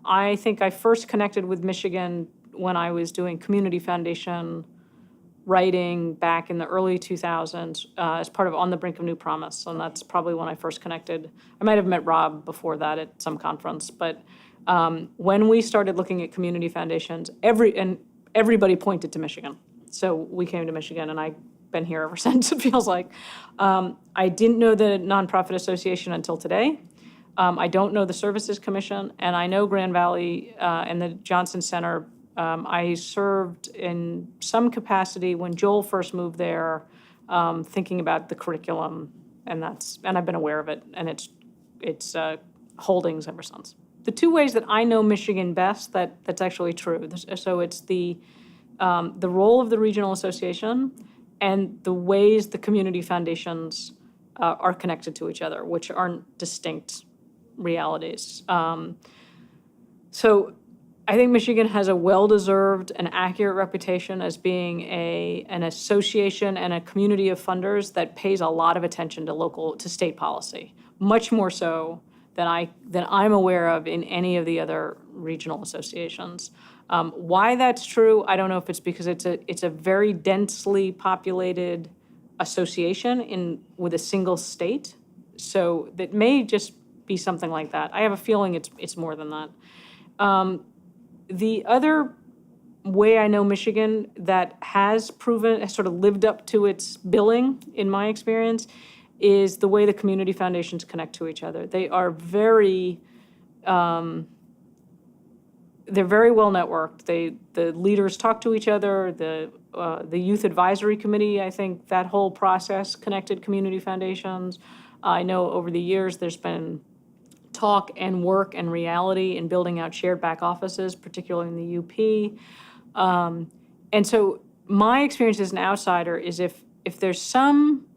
I think I first connected with Michigan when I was doing community foundation writing back in the early 2000s as part of On the Brink of New Promise, and that's probably when I first connected. I might have met Rob before that at some conference, but when we started looking at community foundations, everybody pointed to Michigan. So we came to Michigan, and I've been here ever since, it feels like. I didn't know the Nonprofit Association until today. I don't know the Services Commission, and I know Grand Valley and the Johnson Center. I served in some capacity when Joel first moved there, thinking about the curriculum, and I've been aware of it, and its holdings ever since. The two ways that I know Michigan best, that's actually true. So it's the role of the regional association and the ways the community foundations are connected to each other, which aren't distinct realities. So I think Michigan has a well-deserved and accurate reputation as being an association and a community of funders that pays a lot of attention to state policy, much more so than I'm aware of in any of the other regional associations. Why that's true, I don't know if it's because it's a very densely populated association with a single state, so that may just be something like that. I have a feeling it's more than that. The other way I know Michigan that has sort of lived up to its billing, in my experience, is the way the community foundations connect to each other. They are they're very well networked. The leaders talk to each other. The Youth Advisory Committee, I think that whole process connected community foundations. I know over the years there's been talk and work and reality in building out shared back offices, particularly in the UP. And so my experience as an outsider is if there's some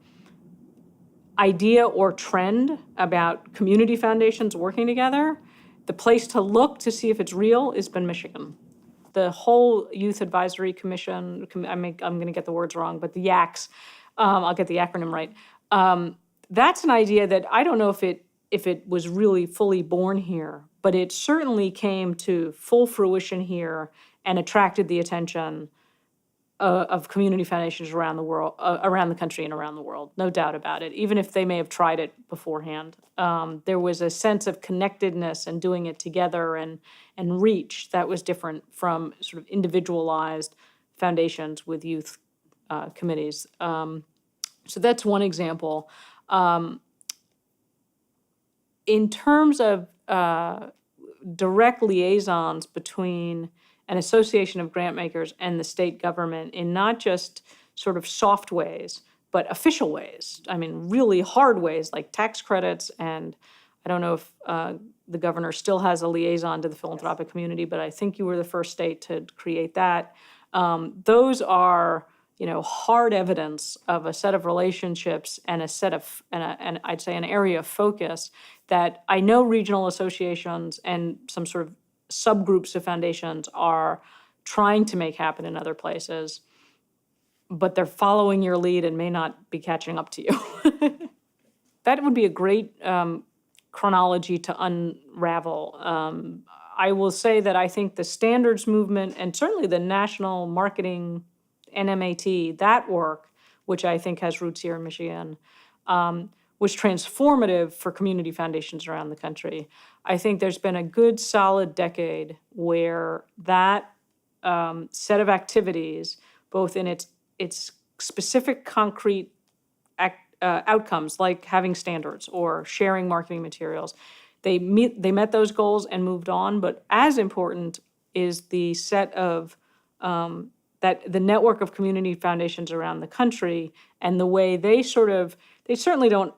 idea or trend about community foundations working together, the place to look to see if it's real has been Michigan. The whole Youth Advisory Commission, I'm going to get the words wrong, but the YACS, I'll get the acronym right. That's an idea that I don't know if it was really fully born here, but it certainly came to full fruition here and attracted the attention of community foundations around the world, around the country and around the world, no doubt about it, even if they may have tried it beforehand. There was a sense of connectedness and doing it together and reach that was different from sort of individualized foundations with youth committees. So that's one example. In terms of direct liaisons between an association of grant makers and the state government in not just sort of soft ways, but official ways. I mean, really hard ways like tax credits, and I don't know if the governor still has a liaison to the philanthropic community, but I think you were the first state to create that. Those are, hard evidence of a set of relationships and and I'd say an area of focus that I know regional associations and some sort of subgroups of foundations are trying to make happen in other places, but they're following your lead and may not be catching up to you. That would be a great chronology to unravel. I will say that I think the standards movement and certainly the national marketing NMAT, that work, which I think has roots here in Michigan, was transformative for community foundations around the country. I think there's been a good solid decade where that set of activities, both in its specific concrete outcomes, like having standards or sharing marketing materials, they met those goals and moved on. But as important is the set of the network of community foundations around the country and the way they certainly don't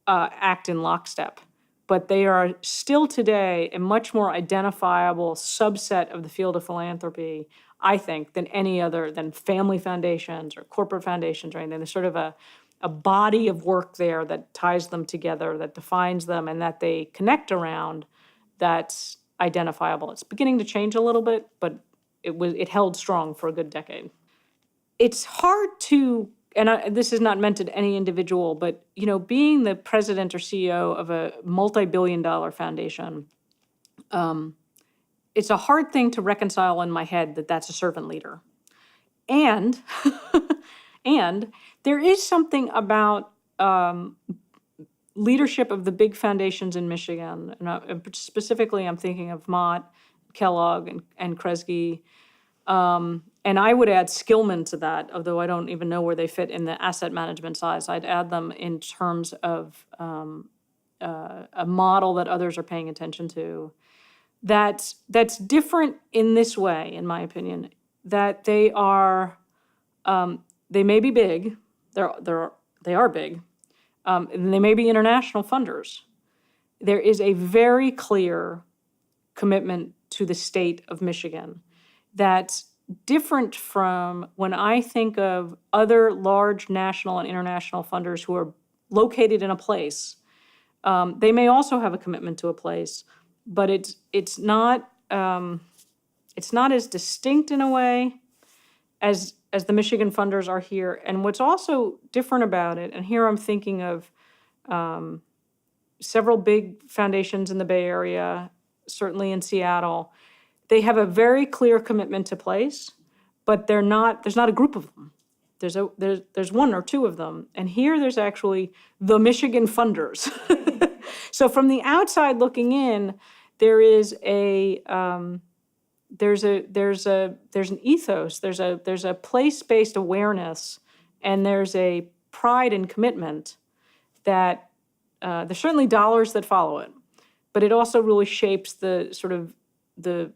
act in lockstep, but they are still today a much more identifiable subset of the field of philanthropy, I think, than family foundations or corporate foundations or anything. There's sort of a body of work there that ties them together, that defines them, and that they connect around that's identifiable. It's beginning to change a little bit, but it held strong for a good decade. It's hard to, and this is not meant to any individual, but being the president or CEO of a multi-billion-dollar foundation, it's a hard thing to reconcile in my head that that's a servant leader. And, and there is something about leadership of the big foundations in Michigan, and specifically I'm thinking of Mott, Kellogg, and Kresge, and I would add Skillman to that, although I don't even know where they fit in the asset management size. I'd add them in terms of a model that others are paying attention to. That's different in this way, in my opinion, that they may be big, they are big, and they may be international funders. There is a very clear commitment to the state of Michigan that's different from when I think of other large national and international funders who are located in a place. They may also have a commitment to a place, but it's not as distinct in a way as the Michigan funders are here. And what's also different about it, and here I'm thinking of several big foundations in the Bay Area, certainly in Seattle, they have a very clear commitment to place, but there's not a group of them. There's one or two of them. And here there's actually the Michigan funders. So from the outside looking in, there is there's an ethos, there's a place-based awareness, and there's a pride and commitment that there's certainly dollars that follow it, but it also really shapes the sort of the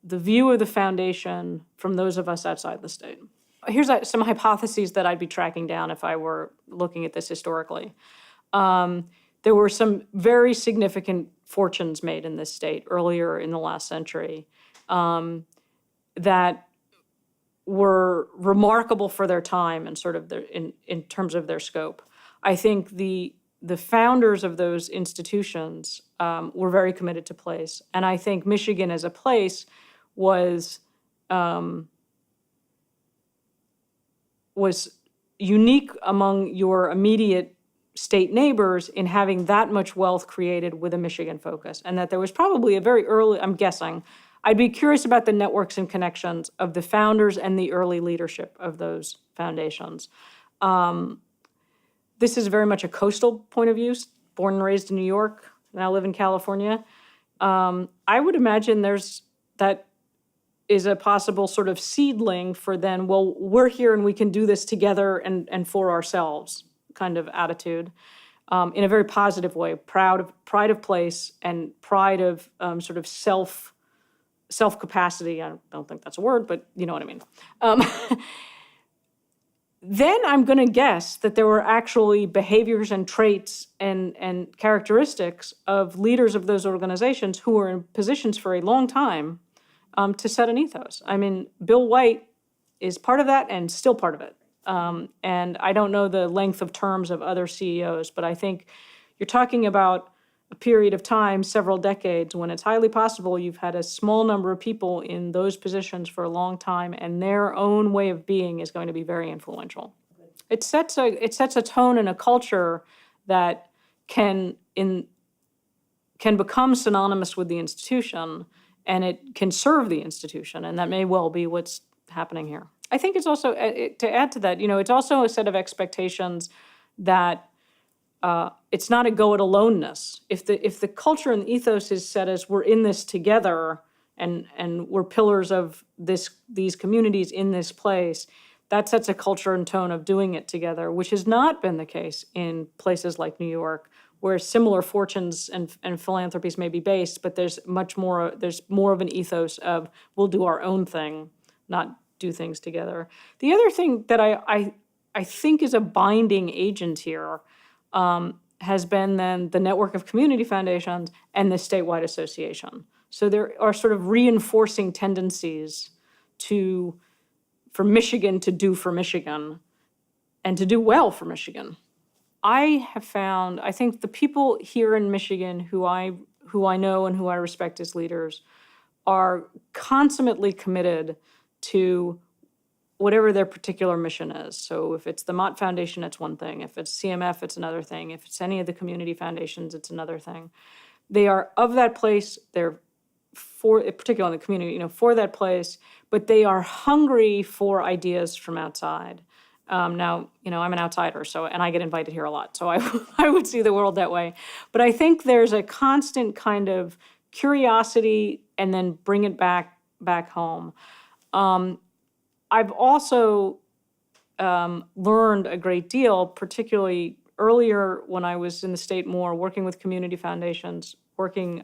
view of the foundation from those of us outside the state. Here's some hypotheses that I'd be tracking down if I were looking at this historically. There were some very significant fortunes made in this state earlier in the last century that were remarkable for their time and sort of in terms of their scope. I think the founders of those institutions were very committed to place, and I think Michigan as a place was unique among your immediate state neighbors in having that much wealth created with a Michigan focus, and that there was probably a very early, I'm guessing, I'd be curious about the networks and connections of the founders and the early leadership of those foundations. This is very much a coastal point of view, born and raised in New York, now live in California. I would imagine that is a possible sort of seedling for then, well, we're here and we can do this together and for ourselves kind of attitude, in a very positive way, pride of place and pride of sort of self-capacity. I don't think that's a word, but you know what I mean. Then I'm going to guess that there were actually behaviors and traits and characteristics of leaders of those organizations who were in positions for a long time to set an ethos. I mean, Bill White is part of that and still part of it. And I don't know the length of terms of other CEOs, but I think you're talking about a period of time, several decades, when it's highly possible you've had a small number of people in those positions for a long time, and their own way of being is going to be very influential. It sets a tone and a culture that can become synonymous with the institution, and it can serve the institution, and that may well be what's happening here. I think it's also, to add to that, it's also a set of expectations that it's not a go-it-aloneness. If the culture and the ethos is set as we're in this together and we're pillars of these communities in this place, that sets a culture and tone of doing it together, which has not been the case in places like New York, where similar fortunes and philanthropies may be based, but there's more of an ethos of we'll do our own thing, not do things together. The other thing that I think is a binding agent here has been then the network of community foundations and the statewide association. So there are sort of reinforcing tendencies for Michigan to do for Michigan and to do well for Michigan. I have found, I think the people here in Michigan who I know and who I respect as leaders are consummately committed to whatever their particular mission is. So if it's the Mott Foundation, it's one thing. If it's CMF, it's another thing. If it's any of the community foundations, it's another thing. They are of that place. They're particularly in the community, for that place, but they are hungry for ideas from outside. Now, I'm an outsider, and I get invited here a lot, so I would see the world that way. But I think there's a constant kind of curiosity and then bring it back home. I've also learned a great deal, particularly earlier when I was in the state more, working with community foundations, working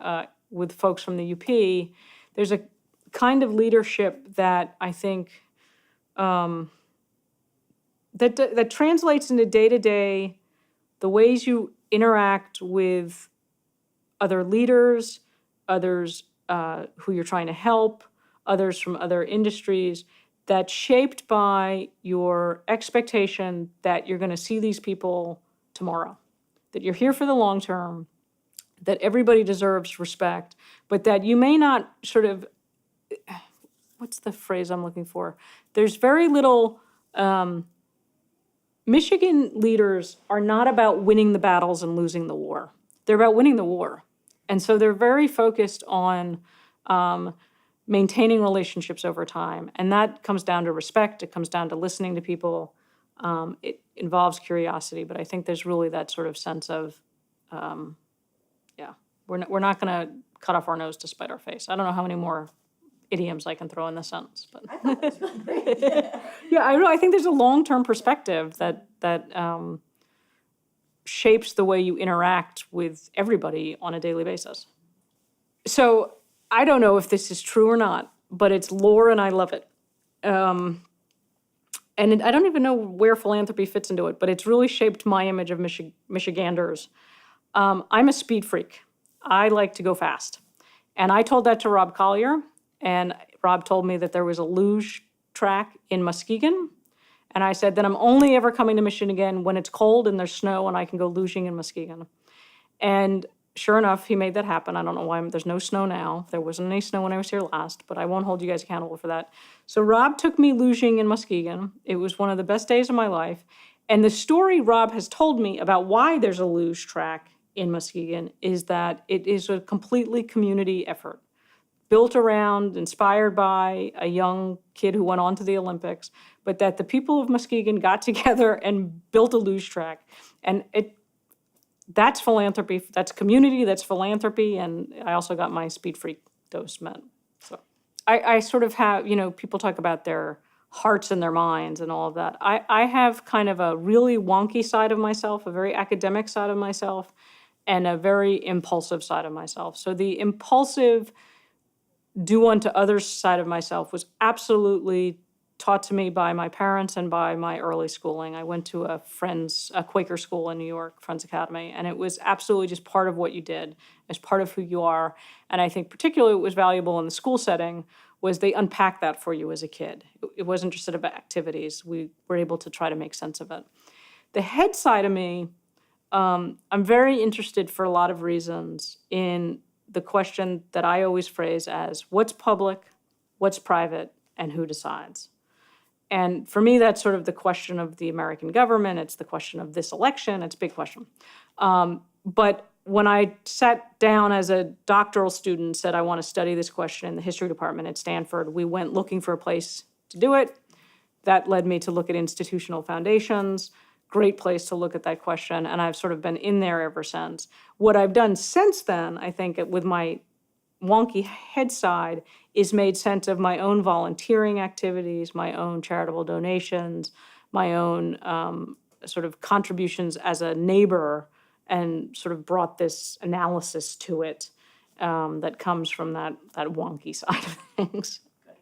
with folks from the UP. There's a kind of leadership that I think that translates into day-to-day, the ways you interact with other leaders, others who you're trying to help, others from other industries, that's shaped by your expectation that you're going to see these people tomorrow, that you're here for the long term, that everybody deserves respect, but that you may not sort of, what's the phrase I'm looking for? There's very little, Michigan leaders are not about winning the battles and losing the war. They're about winning the war. And so they're very focused on maintaining relationships over time. And that comes down to respect. It comes down to listening to people. It involves curiosity. But I think there's really that sort of sense of, we're not going to cut off our nose to spite our face. I don't know how many more idioms I can throw in this sentence. But I thought that was really great. yeah, I think there's a long-term perspective that shapes the way you interact with everybody on a daily basis. So I don't know if this is true or not, but it's lore and I love it. And I don't even know where philanthropy fits into it, but it's really shaped my image of Michiganders. I'm a speed freak. I like to go fast. And I told that to Rob Collier, and Rob told me that there was a luge track in Muskegon. And I said that I'm only ever coming to Michigan again when it's cold and there's snow and I can go luging in Muskegon. And sure enough, he made that happen. I don't know why there's no snow now. There wasn't any snow when I was here last, but I won't hold you guys accountable for that. So Rob took me luging in Muskegon. It was one of the best days of my life. And the story Rob has told me about why there's a luge track in Muskegon is that it is a completely community effort, built around, inspired by a young kid who went on to the Olympics, but that the people of Muskegon got together and built a luge track. And that's philanthropy, that's community, that's philanthropy, and I also got my speed freak dose met. So I sort of have, people talk about their hearts and their minds and all of that. I have kind of a really wonky side of myself, a very academic side of myself, and a very impulsive side of myself. So the impulsive do unto others side of myself was absolutely taught to me by my parents and by my early schooling. I went to a Quaker school in New York, Friends Academy, and it was absolutely just part of what you did, as part of who you are. And I think particularly what was valuable in the school setting was they unpacked that for you as a kid. It wasn't just sort of activities. We were able to try to make sense of it. The head side of me, I'm very interested for a lot of reasons in the question that I always phrase as what's public, what's private, and who decides. And for me, that's sort of the question of the American government. It's the question of this election. It's a big question. But when I sat down as a doctoral student, said I want to study this question in the history department at Stanford, we went looking for a place to do it. That led me to look at institutional foundations. Great place to look at that question, and I've sort of been in there ever since. What I've done since then, I think, with my wonky head side, is made sense of my own volunteering activities, my own charitable donations, my own sort of contributions as a neighbor, and sort of brought this analysis to it that comes from that wonky side of things.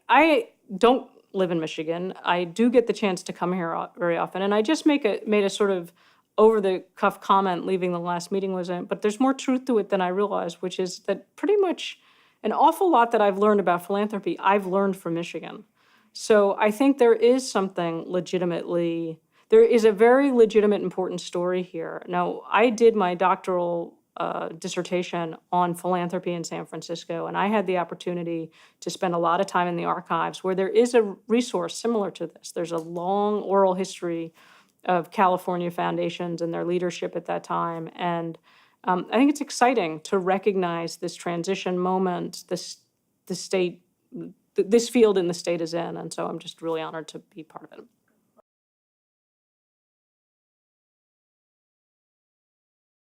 I don't live in Michigan. I do get the chance to come here very often, and I just made a sort of over-the-cuff comment leaving the last meeting but there's more truth to it than I realized, which is that pretty much an awful lot that I've learned about philanthropy, I've learned from Michigan. So I think there is a very legitimate, important story here. Now, I did my doctoral dissertation on philanthropy in San Francisco, and I had the opportunity to spend a lot of time in the archives where there is a resource similar to this. There's a long oral history of California foundations and their leadership at that time, and I think it's exciting to recognize this transition moment, this the state, this field in the state is in, and so I'm just really honored to be part of it.